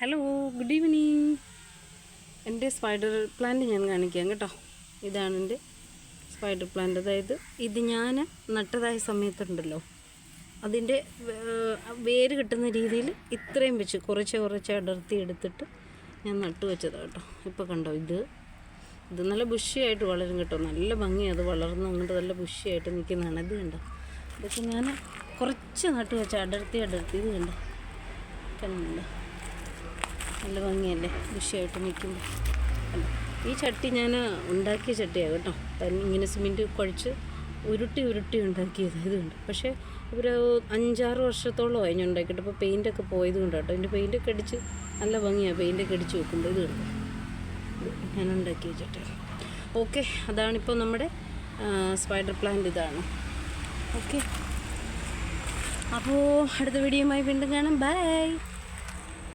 Hello, good evening. എൻ്റെ spider plant ഞാൻ കാണിക്കാം കേട്ടോ. ഇതാണ് എൻ്റെ സ്പൈഡർ പ്ലാന്റ്. അതായത് ഇത് ഞാൻ നട്ടതായ സമയത്തുണ്ടല്ലോ, അതിൻ്റെ വേര് കിട്ടുന്ന രീതിയിൽ ഇത്രയും വെച്ച് കുറച്ച് അടർത്തി എടുത്തിട്ട് ഞാൻ നട്ടു വെച്ചതാണ് കേട്ടോ. ഇപ്പോൾ കണ്ടോ, ഇത് നല്ല ബുഷിയായിട്ട് വളരും കേട്ടോ. നല്ല ഭംഗിയാണ് അത് വളർന്ന് അങ്ങോട്ട് നല്ല ബുഷിയായിട്ട് നിൽക്കുന്നതാണ്. ഇത് കണ്ടോ, ഇതൊക്കെ ഞാൻ കുറച്ച് നട്ടു വെച്ച അടർത്തി ഇത് കണ്ടോ, നല്ല ഭംഗിയല്ലേ ബുഷിയായിട്ട് നിൽക്കുമ്പോൾ. ഈ ചട്ടി ഞാൻ ഉണ്ടാക്കിയ ചട്ടിയാണ് കേട്ടോ. ഇങ്ങനെ സിമെൻറ്റ് കുഴച്ച് ഉരുട്ടി ഉണ്ടാക്കിയത് ഇതുണ്ട്. പക്ഷേ ഒരു 5-6 വർഷത്തോളമായി ഞാൻ ഉണ്ടാക്കിയിട്ട്. അപ്പോൾ പെയിൻറ്റൊക്കെ പോയത് കൊണ്ട് കേട്ടോ. ഇതിൻ്റെ പെയിൻറ്റൊക്കെ അടിച്ച് നല്ല ഭംഗിയാണ്. പെയിൻറ്റൊക്കെ അടിച്ച് വെക്കുമ്പോൾ ഇത് കണ്ടു, ഞാൻ ഉണ്ടാക്കിയ ചട്ടി. ഓക്കെ, അതാണിപ്പോൾ നമ്മുടെ സ്പൈഡർ പ്ലാന്റ് ഇതാണ്. ഓക്കെ, അപ്പോൾ അടുത്ത വീഡിയോയുമായി വീണ്ടും കാണാം. ബൈ.